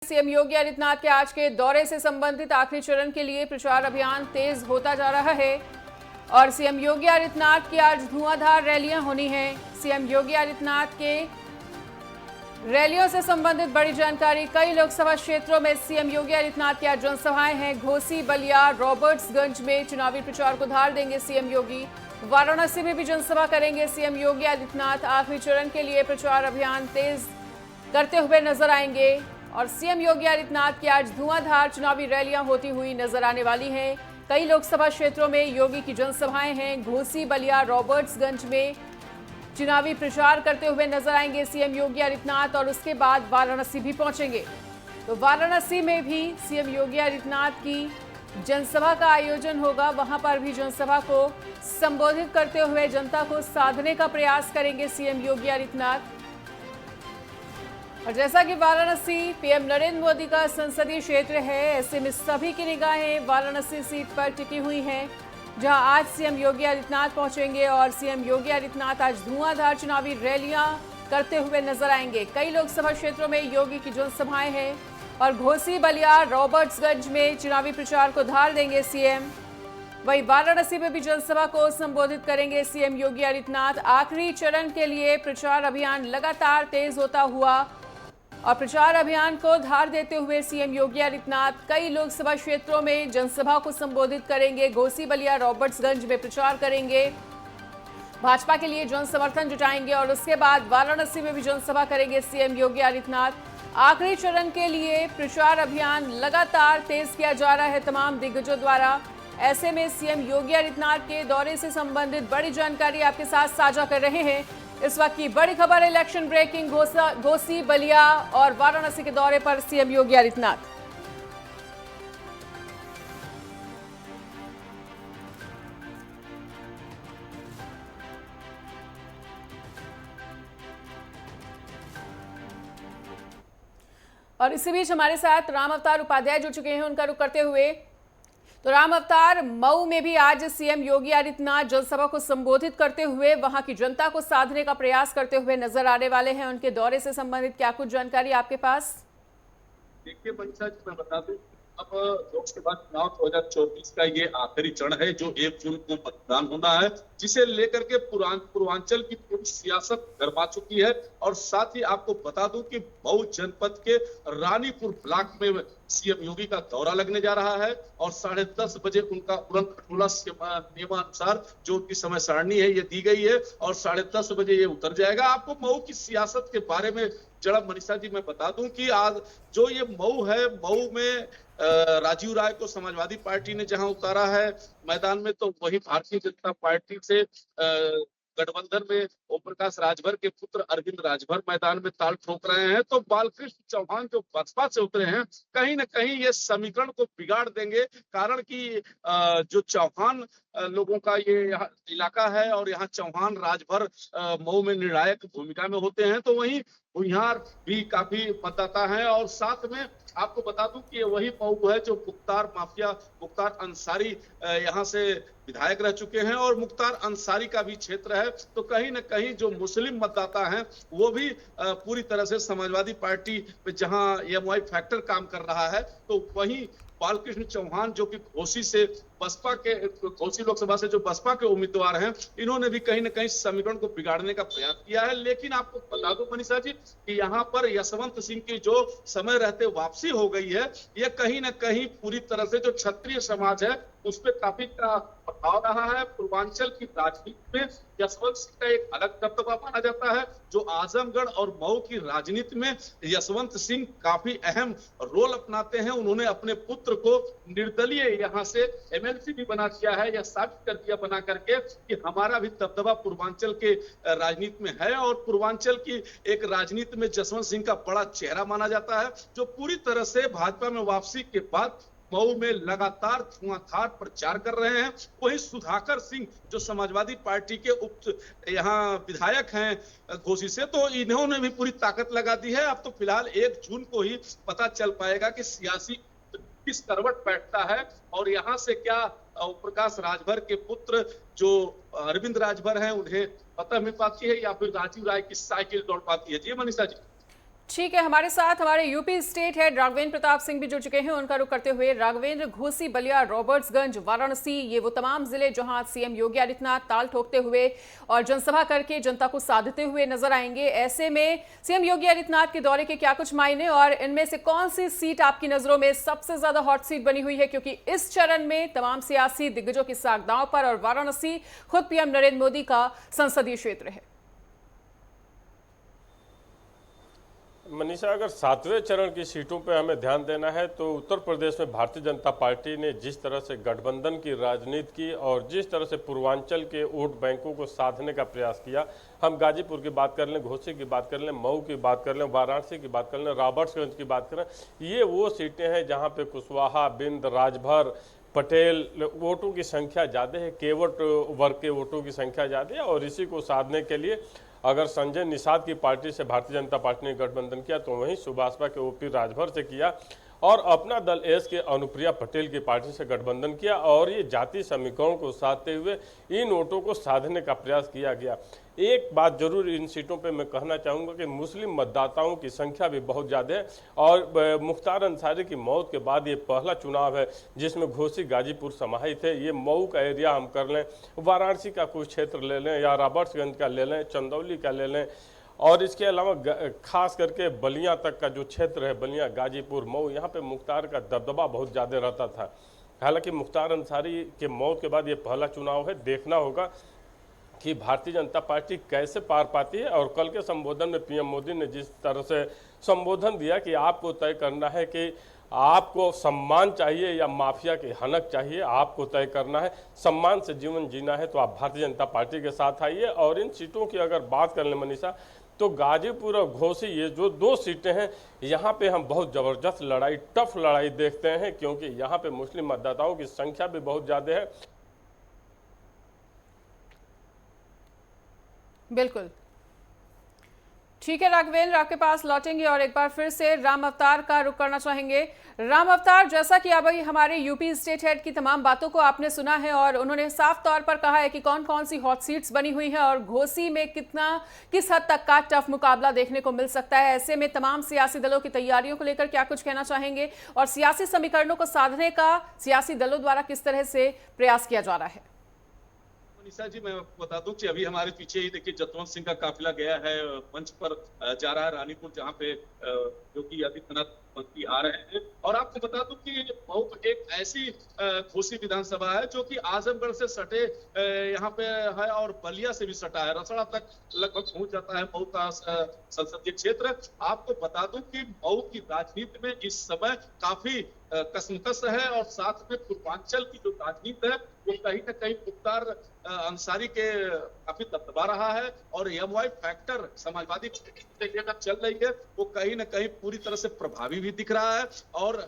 CM Yogi Adityanath के आज के दौरे से संबंधित आखिरी चरण के लिए प्रचार अभियान तेज होता जा रहा है और सीएम योगी आदित्यनाथ की आज धुआंधार रैलियां होनी हैं। सीएम योगी आदित्यनाथ के रैलियों से संबंधित बड़ी जानकारी। कई लोकसभा क्षेत्रों में सीएम योगी आदित्यनाथ की आज जनसभाएं हैं। घोसी, बलिया, रॉबर्ट्सगंज में चुनावी प्रचार को धार देंगे सीएम योगी। वाराणसी में भी जनसभा करेंगे सीएम योगी आदित्यनाथ। आखिरी चरण के लिए प्रचार अभियान तेज करते हुए नजर आएंगे और सीएम योगी आदित्यनाथ की आज धुआंधार चुनावी रैलियां होती हुई नजर आने वाली हैं। कई लोकसभा क्षेत्रों में योगी की जनसभाएं हैं। घोसी, बलिया, रॉबर्ट्सगंज में चुनावी प्रचार करते हुए नजर आएंगे सीएम योगी आदित्यनाथ और उसके बाद वाराणसी भी पहुंचेंगे। तो वाराणसी में भी सीएम योगी आदित्यनाथ की जनसभा का आयोजन होगा। वहां पर भी जनसभा को संबोधित करते हुए जनता को साधने का प्रयास करेंगे सीएम योगी आदित्यनाथ। और जैसा कि वाराणसी पीएम नरेंद्र मोदी का संसदीय क्षेत्र है, ऐसे में सभी की निगाहें वाराणसी सीट पर टिकी हुई हैं, जहां आज सीएम योगी आदित्यनाथ पहुंचेंगे और सीएम योगी आदित्यनाथ आज धुआंधार चुनावी रैलियां करते हुए नजर आएंगे। कई लोकसभा क्षेत्रों में योगी की जनसभाएं हैं और घोसी, बलिया, रॉबर्ट्सगंज में चुनावी प्रचार को धार देंगे सीएम। वहीं वाराणसी में भी जनसभा को संबोधित करेंगे सीएम योगी आदित्यनाथ। आखिरी चरण के लिए प्रचार अभियान लगातार तेज होता हुआ और प्रचार अभियान को धार देते हुए सीएम योगी आदित्यनाथ कई लोकसभा क्षेत्रों में जनसभा को संबोधित करेंगे। घोसी, बलिया, रॉबर्ट्सगंज में प्रचार करेंगे, भाजपा के लिए जन समर्थन जुटाएंगे और उसके बाद वाराणसी में भी जनसभा करेंगे सीएम योगी आदित्यनाथ। आखिरी चरण के लिए प्रचार अभियान लगातार तेज किया जा रहा है तमाम दिग्गजों द्वारा। ऐसे में सीएम योगी आदित्यनाथ के दौरे से संबंधित बड़ी जानकारी आपके साथ साझा कर रहे हैं। इस वक्त की बड़ी खबर, इलेक्शन ब्रेकिंग, घोसी, बलिया और वाराणसी के दौरे पर सीएम योगी आदित्यनाथ। और इसी बीच हमारे साथ राम अवतार उपाध्याय जुड़ चुके हैं, उनका रुख करते हुए। तो राम अवतार, मऊ में भी आज सीएम योगी आदित्यनाथ जनसभा को संबोधित करते हुए वहां की जनता को साधने का प्रयास करते हुए नजर आने वाले हैं। उनके दौरे से संबंधित क्या कुछ जानकारी आपके पास? देखिए मनसा जी, मैं बता दूं, अब लोकसभा चुनाव 2024 का ये आखिरी चरण है जो 1 जून को मतदान होना है, जिसे लेकर के पूर्वांचल की पूरी सियासत गरमा चुकी है। और साथ ही आपको बता दूं कि मऊ जनपद के रानीपुर ब्लॉक में सीएम योगी का दौरा लगने जा रहा है और 10:30 बजे उनका उड़न खटोला नियमानुसार जो उनकी समय सारणी है ये दी गई है और 10:30 बजे ये उतर जाएगा। आपको मऊ की सियासत के बारे में जरा मनीषा जी मैं बता दूं कि आज जो ये मऊ है, मऊ में राजीव राय को समाजवादी पार्टी ने जहां उतारा है मैदान में, तो वही भारतीय जनता पार्टी से गठबंधन में ओम प्रकाश राजभर के पुत्र अरविंद राजभर मैदान में ताल ठोक रहे हैं। तो बालकृष्ण चौहान जो बसपा से उतरे हैं, कहीं ना कहीं ये समीकरण को बिगाड़ देंगे, कारण कि जो चौहान लोगों का ये इलाका है और यहाँ चौहान राजभर मऊ में निर्णायक भूमिका में होते हैं, तो वहीं भुइहार भी काफी मतदाता है। और साथ में आपको बता दूं कि वही मऊ है जो मुख्तार अंसारी यहाँ से विधायक रह चुके हैं और मुख्तार अंसारी का भी क्षेत्र है। तो कहीं ना कहीं जो मुस्लिम मतदाता हैं वो भी पूरी तरह से समाजवादी पार्टी पे जहां एमवाई फैक्टर काम कर रहा है, तो वहीं बालकृष्ण चौहान जो कि घोसी लोकसभा से जो बसपा के उम्मीदवार हैं, इन्होंने भी कहीं ना कहीं समीकरण को बिगाड़ने का प्रयास किया है। लेकिन आपको बता दो मनीषा जी कि यहाँ पर यशवंत सिंह की जो समय रहते वापसी हो गई है, यह कहीं ना कहीं पूरी तरह से जो क्षत्रिय समाज है उस पर काफी प्रभाव रहा है। पूर्वांचल की राजनीति में यशवंत सिंह का एक अलग दबदबा माना जाता है, जो आजमगढ़ और मऊ की राजनीति में यशवंत सिंह काफी अहम रोल अपनाते हैं। उन्होंने अपने पुत्र को निर्दलीय यहाँ से एमएलसी भी बना दिया है, या साबित कर दिया बना करके कि हमारा भी दबदबा पूर्वांचल के राजनीति में है। और पूर्वांचल की एक राजनीति में जसवंत सिंह का बड़ा चेहरा माना जाता है, जो पूरी तरह से भाजपा में वापसी के बाद मऊ में लगातार धुआंधार प्रचार कर रहे हैं। वही सुधाकर सिंह जो समाजवादी पार्टी के यहाँ विधायक हैं घोसी से, तो इन्होंने भी पूरी ताकत लगा दी है। अब तो फिलहाल 1 जून को ही पता चल पाएगा कि सियासी किस करवट बैठता है और यहाँ से क्या ओम प्रकाश राजभर के पुत्र जो अरविंद राजभर हैं उन्हें पता मिल पाती है या फिर राजीव राय की साइकिल दौड़ पाती है। जी मनीषा जी। ठीक है, हमारे साथ हमारे UP state head Raghavendra Pratap Singh भी जुड़ चुके हैं। उनका रुख करते हुए राघवेंद्र, घोसी, बलिया, रॉबर्ट्सगंज, वाराणसी, ये वो तमाम जिले जहां सीएम योगी आदित्यनाथ ताल ठोकते हुए और जनसभा करके जनता को साधते हुए नजर आएंगे। ऐसे में सीएम योगी आदित्यनाथ के दौरे के क्या कुछ मायने और इनमें से कौन सी सीट आपकी नजरों में सबसे ज्यादा हॉट सीट बनी हुई है, क्योंकि इस चरण में तमाम सियासी दिग्गजों की साख दांव पर और वाराणसी खुद पीएम नरेंद्र मोदी का संसदीय क्षेत्र है। मनीषा, अगर 7वें चरण की सीटों पर हमें ध्यान देना है तो उत्तर प्रदेश में भारतीय जनता पार्टी ने जिस तरह से गठबंधन की राजनीति की और जिस तरह से पूर्वांचल के वोट बैंकों को साधने का प्रयास किया, हम गाजीपुर की बात कर लें, घोसी की बात कर लें, मऊ की बात कर लें, वाराणसी की बात कर लें, रॉबर्ट्सगंज की बात करें, ये वो सीटें हैं जहाँ पे कुशवाहा, बिंद, राजभर, पटेल वोटों की संख्या ज़्यादा है, केवट वर्ग के वोटों की संख्या ज़्यादा है। और इसी को साधने के लिए अगर संजय निषाद की पार्टी से भारतीय जनता पार्टी ने गठबंधन किया तो वहीं सुभाषपा के ओपी राजभर से किया और अपना दल एस के अनुप्रिया पटेल की पार्टी से गठबंधन किया और ये जाति समीकरण को साधते हुए इन वोटों को साधने का प्रयास किया गया। एक बात जरूर इन सीटों पे मैं कहना चाहूँगा कि मुस्लिम मतदाताओं की संख्या भी बहुत ज़्यादा है और मुख्तार अंसारी की मौत के बाद ये पहला चुनाव है जिसमें घोसी, गाजीपुर समाहित है। ये मऊ का एरिया हम कर लें, वाराणसी का कुछ क्षेत्र ले लें या रॉबर्ट्सगंज का ले लें, चंदौली का ले लें और इसके अलावा खास करके बलिया तक का जो क्षेत्र है, बलिया, गाजीपुर, मऊ, यहाँ पे मुख्तार का दबदबा बहुत ज़्यादा रहता था। हालांकि मुख्तार अंसारी के मौत के बाद ये पहला चुनाव है, देखना होगा कि भारतीय जनता पार्टी कैसे पार पाती है। और कल के संबोधन में पीएम मोदी ने जिस तरह से संबोधन दिया कि आपको तय करना है कि आपको सम्मान चाहिए या माफिया की हनक चाहिए, आपको तय करना है, सम्मान से जीवन जीना है तो आप भारतीय जनता पार्टी के साथ आइए। और इन सीटों की अगर बात कर लें मनीषा, तो गाजीपुर और घोसी ये जो दो सीटें हैं, यहाँ पे हम बहुत ज़बरदस्त लड़ाई, टफ लड़ाई देखते हैं क्योंकि यहाँ पे मुस्लिम मतदाताओं की संख्या भी बहुत ज़्यादा है। बिल्कुल ठीक है राघवेंद्र, आपके पास लौटेंगे और एक बार फिर से राम अवतार का रुख करना चाहेंगे। राम अवतार, जैसा कि अब हमारे यूपी स्टेट हेड की तमाम बातों को आपने सुना है और उन्होंने साफ तौर पर कहा है कि कौन कौन सी हॉट सीट्स बनी हुई हैं और घोसी में किस हद तक का टफ मुकाबला देखने को मिल सकता है। ऐसे में तमाम सियासी दलों की तैयारियों को लेकर क्या कुछ कहना चाहेंगे और सियासी समीकरणों को साधने का सियासी दलों द्वारा किस तरह से प्रयास किया जा रहा है? मनीषा जी, मैं आपको बता दूं कि अभी हमारे पीछे ही देखिए जसवंत सिंह का काफिला गया है, मंच पर जा रहा है रानीपुर, जहां पे योगी आदित्यनाथ मंत्री आ रहे हैं। और आपको बता दूं कि मऊ एक ऐसी घोसी विधानसभा है जो कि आजमगढ़ से सटे यहाँ पे है और बलिया से भी सटा है, रसड़ा तक लगभग पहुंच जाता है मऊ का संसदीय क्षेत्र। आपको बता दूं कि मऊ की राजनीति में इस समय काफी कसमकस है और साथ में पूर्वांचल की जो राजनीति है वो कहीं ना कहीं मुख्तार अंसारी के काफी दबदबा रहा है और एमवाई फैक्टर समाजवादी का चल रही है वो कहीं ना कहीं पूरी तरह से प्रभावी भी दिख रहा है। और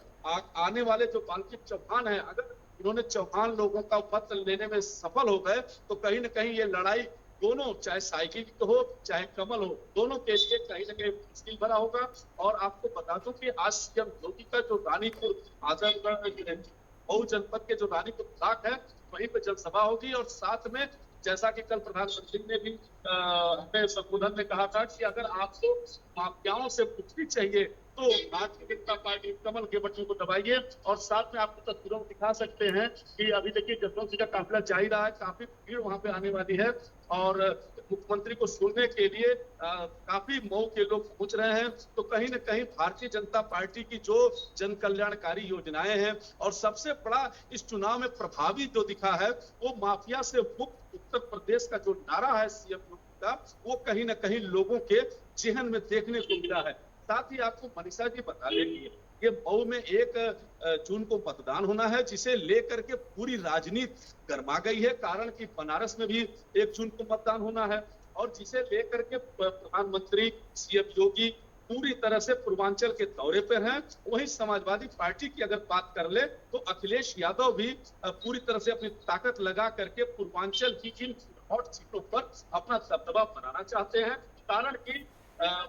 आने वाले जो बालकृष्ण चौहान है, अगर इन्होंने चौहान लोगों का मत लेने में सफल हो गए तो कहीं ना कहीं ये लड़ाई दोनों, चाहे साइकिल हो चाहे कमल हो, दोनों के लिए कहीं ना कहीं मुश्किल भरा होगा। और आपको बता दूं कि आज सीएम योगी का जो रानीपुर आजमगढ़ मऊ जनपद के जो रानीपुर ब्लॉक है वहीं पे जनसभा होगी। और साथ में जैसा कि कल प्रधानमंत्री ने भी अपने संबोधन में कहा था कि अगर आपको माफियाओं से मुक्ति चाहिए तो भारतीय जनता पार्टी कमल के बच्चों को दबाइए। और साथ में आपको तस्वीरों में दिखा सकते हैं कि अभी देखिए जसवंत सिंह का काफिला जा ही रहा है, काफी भीड़ वहां पे आने वाली है और मुख्यमंत्री को सुनने के लिए काफी मऊ के लोग पहुंच रहे हैं। तो कहीं ना कहीं भारतीय जनता पार्टी की जो जन कल्याणकारी योजनाएं हैं और सबसे बड़ा इस चुनाव में प्रभावी जो दिखा है वो माफिया से मुक्त उत्तर प्रदेश का जो नारा है सीएम योगी का, वो कहीं ना कहीं लोगों के जेहन में देखने को मिला है। साथ ही आपको मनीषा जी बता देंगे ये मऊ में 1 जून को मतदान होना है जिसे लेकर के पूरी राजनीति गर्मा गई है, कारण कि बनारस में भी 1 जून को मतदान होना है और जिसे लेकर के प्रधानमंत्री सीएम योगी पूरी तरह से पूर्वांचल के दौरे पर हैं। वहीं समाजवादी पार्टी की अगर बात कर ले तो अखिलेश यादव भी पूरी तरह से अपनी ताकत लगा करके पूर्वांचल की इन हॉट सीटों पर अपना दबदबा बनाना चाहते हैं, कारण की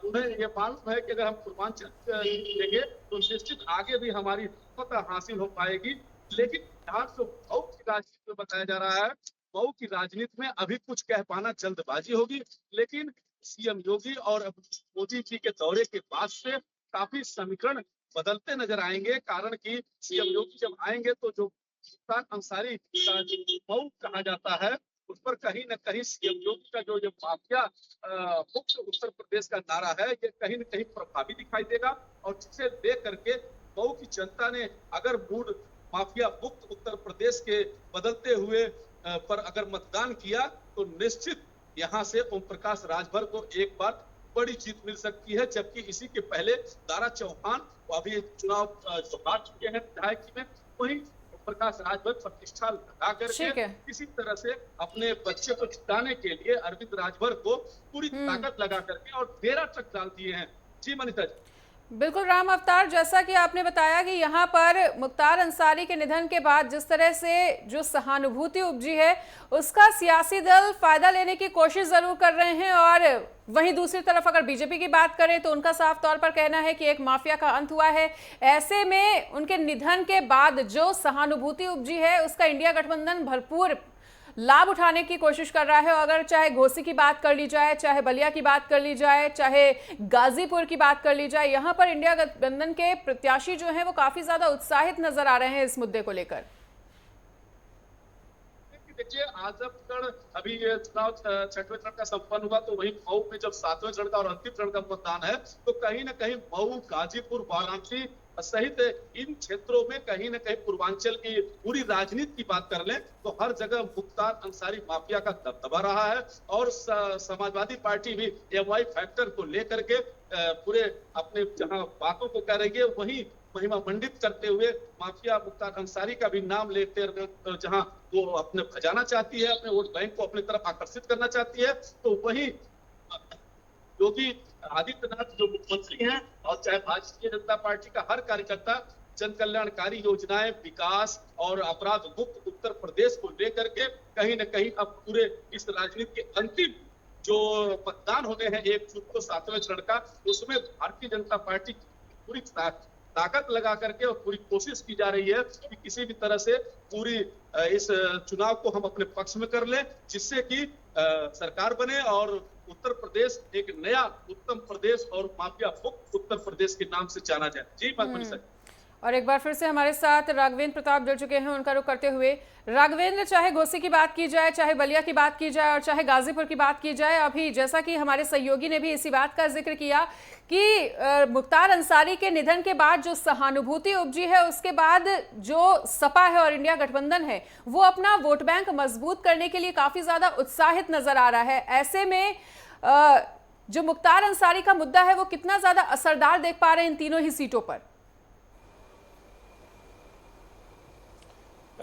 उन्हें ये मालूम है कि अगर हम पूर्वांचल लेंगे तो निश्चित आगे भी हमारी फतह हासिल हो पाएगी। लेकिन यहाँ जो मऊ की राजनीति में बताया जा रहा है, मऊ की राजनीति में अभी कुछ कह पाना जल्दबाजी होगी, लेकिन सीएम योगी और मोदी जी के दौरे के बाद से काफी समीकरण बदलते नजर आएंगे। कारण कि सीएम योगी जब आएंगे तो जो मुख्तार अंसारी का जो मऊ कहा जाता है, उस पर कहीं न कहीं सीएम योगी का जो माफिया मुक्त उत्तर प्रदेश का नारा है, ये कहीं न कहीं प्रभावी दिखाई देगा। और जिसे लेकर के मऊ की जनता ने अगर मूड माफिया मुक्त उत्तर प्रदेश के बदलते हुए पर अगर मतदान किया तो निश्चित यहाँ से ओम प्रकाश राजभर को एक बार बड़ी जीत मिल सकती है। जबकि इसी के पहले दारा चौहान अभी चुनाव हार चुके हैं विधायक में, वहीं ओम प्रकाश राजभर प्रतिष्ठा लगा करके किसी तरह से अपने बच्चे को जिताने के लिए अरविंद राजभर को पूरी ताकत लगा करके और 13 तक डाल दिए हैं। जी मनीता जी। बिल्कुल राम अवतार, जैसा कि आपने बताया कि यहाँ पर मुख्तार अंसारी के निधन के बाद जिस तरह से जो सहानुभूति उपजी है उसका सियासी दल फायदा लेने की कोशिश जरूर कर रहे हैं। और वहीं दूसरी तरफ अगर बीजेपी की बात करें तो उनका साफ तौर पर कहना है कि एक माफिया का अंत हुआ है। ऐसे में उनके निधन के बाद जो सहानुभूति उपजी है उसका इंडिया गठबंधन भरपूर लाभ उठाने की कोशिश कर रहा है। अगर चाहे घोसी की बात कर ली जाए, चाहे बलिया की बात कर ली जाए, चाहे गाजीपुर की बात कर ली जाए, यहाँ पर इंडिया गठबंधन के प्रत्याशी जो हैं वो काफी ज्यादा उत्साहित नजर आ रहे हैं इस मुद्दे को लेकर। देखिए आजमगढ़ अभी ये चुनाव 6वें चरण का संपन्न हुआ, तो वहीं मऊ में जब 7वें चरण का और अंतिम चरण का मतदान है तो कहीं ना कहीं मऊ, गाजीपुर, वाराणसी सहित इन क्षेत्रों में कहीं न कहीं पूर्वांचल की पूरी राजनीति की बात कर लें तो हर जगह मुख्तार अंसारी माफिया का दबदबा रहा है। और समाजवादी पार्टी भी एमवाई फैक्टर को लेकर के पूरे अपने जहां बातों को कह रही है वहीं महिमा मंडित करते हुए माफिया मुख्तार अंसारी का भी नाम लेते जहां वो अपने खजाना चाहती है, अपने वोट बैंक को अपनी तरफ आकर्षित करना चाहती है, तो वही योगी आदित्यनाथ जो मुख्यमंत्री हैं और चाहे भारतीय जनता पार्टी का हर कार्यकर्ता जन कल्याणकारी योजनाएं, विकास और अपराध मुक्त उत्तर प्रदेश को लेकर के कहीं न कहीं अब पूरे इस राजनीति के अंतिम जो मतदान होने हैं 1 जून को 7वें चरण का, उसमें भारतीय जनता पार्टी पूरी ताकत लगा करके और पूरी कोशिश की जा रही है कि किसी भी तरह से पूरी इस चुनाव को हम अपने पक्ष में कर लें, जिससे कि सरकार बने और उत्तर प्रदेश एक नया उत्तम प्रदेश और माफिया मुक्त उत्तर प्रदेश के नाम से जाना जाए। जी बात सर। और एक बार फिर से हमारे साथ राघवेंद्र प्रताप जुड़ चुके हैं, उनका रुख करते हुए। राघवेंद्र, चाहे घोसी की बात की जाए, चाहे बलिया की बात की जाए और चाहे गाजीपुर की बात की जाए, अभी जैसा कि हमारे सहयोगी ने भी इसी बात का जिक्र किया कि मुख्तार अंसारी के निधन के बाद जो सहानुभूति उपजी है उसके बाद जो सपा है और इंडिया गठबंधन है वो अपना वोट बैंक मजबूत करने के लिए काफी ज्यादा उत्साहित नजर आ रहा है। ऐसे में जो मुख्तार अंसारी का मुद्दा है वो कितना ज्यादा असरदार देख पा रहे हैं इन तीनों ही सीटों पर?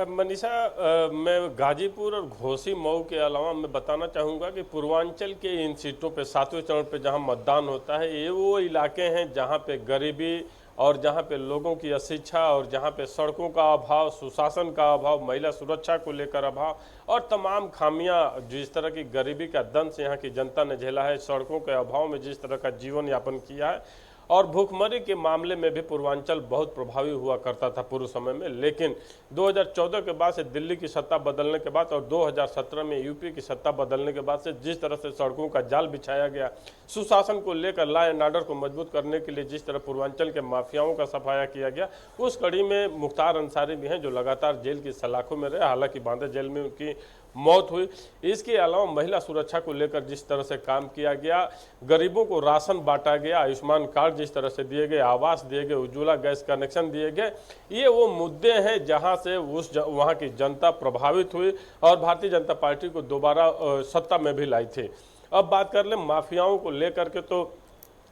मनीषा, मैं गाजीपुर और घोसी मऊ के अलावा मैं बताना चाहूँगा कि पूर्वांचल के इन सीटों पे 7वें चरण पे जहाँ मतदान होता है ये वो इलाके हैं जहाँ पे गरीबी और जहाँ पे लोगों की अशिक्षा और जहाँ पे सड़कों का अभाव, सुशासन का अभाव, महिला सुरक्षा को लेकर अभाव और तमाम खामियां जिस तरह की गरीबी का दंश यहाँ की जनता ने झेला है, सड़कों के अभाव में जिस तरह का जीवन यापन किया है और भूखमरी के मामले में भी पूर्वांचल बहुत प्रभावी हुआ करता था पूर्व समय में। लेकिन 2014 के बाद से दिल्ली की सत्ता बदलने के बाद और 2017 में यूपी की सत्ता बदलने के बाद से जिस तरह से सड़कों का जाल बिछाया गया, सुशासन को लेकर लॉ एंड ऑर्डर को मजबूत करने के लिए जिस तरह पूर्वांचल के माफियाओं का सफाया किया गया, उस कड़ी में मुख्तार अंसारी भी हैं जो लगातार जेल की सलाखों में रहे। हालांकि बांदा जेल में उनकी मौत हुई। इसके अलावा महिला सुरक्षा को लेकर जिस तरह से काम किया गया, गरीबों को राशन बांटा गया, आयुष्मान कार्ड जिस तरह से दिए गए, आवास दिए गए, उज्ज्वला गैस कनेक्शन दिए गए, ये वो मुद्दे हैं जहां से वहां की जनता प्रभावित हुई और भारतीय जनता पार्टी को दोबारा सत्ता में भी लाई थी। अब बात कर लें माफियाओं को लेकर के, तो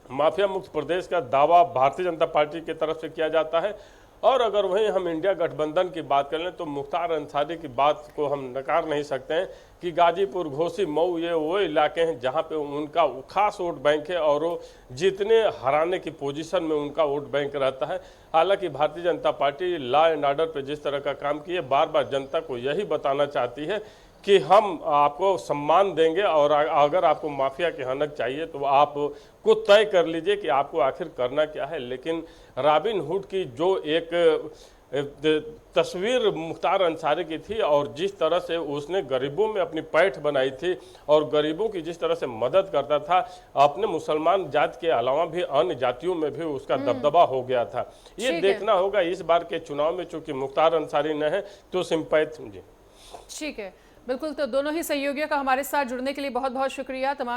माफिया मुक्त प्रदेश का दावा भारतीय जनता पार्टी की तरफ से किया जाता है। और अगर वहीं हम इंडिया गठबंधन की बात कर लें तो मुख्तार अंसारी की बात को हम नकार नहीं सकते हैं कि गाजीपुर, घोसी, मऊ ये वो इलाके हैं जहां पे उनका खास वोट बैंक है और वो जीतने हराने की पोजीशन में उनका वोट बैंक रहता है। हालांकि Bharatiya Janata party law and order पे जिस तरह का काम किए, बार बार जनता को यही बताना चाहती है कि हम आपको सम्मान देंगे और अगर आपको माफिया की हनक चाहिए तो आप को तय कर लीजिए कि आपको आखिर करना क्या है। लेकिन रॉबिन हुड की जो एक तस्वीर मुख्तार अंसारी की थी और जिस तरह से उसने गरीबों में अपनी पैठ बनाई थी और गरीबों की जिस तरह से मदद करता था, अपने मुसलमान जात के अलावा भी अन्य जातियों में भी उसका दबदबा हो गया था। ये देखना होगा इस बार के चुनाव में, चूंकि मुख्तार अंसारी न है तो सिंपैथ जी। ठीक है, बिल्कुल। तो दोनों ही सहयोगियों का हमारे साथ जुड़ने के लिए बहुत बहुत शुक्रिया। तमाम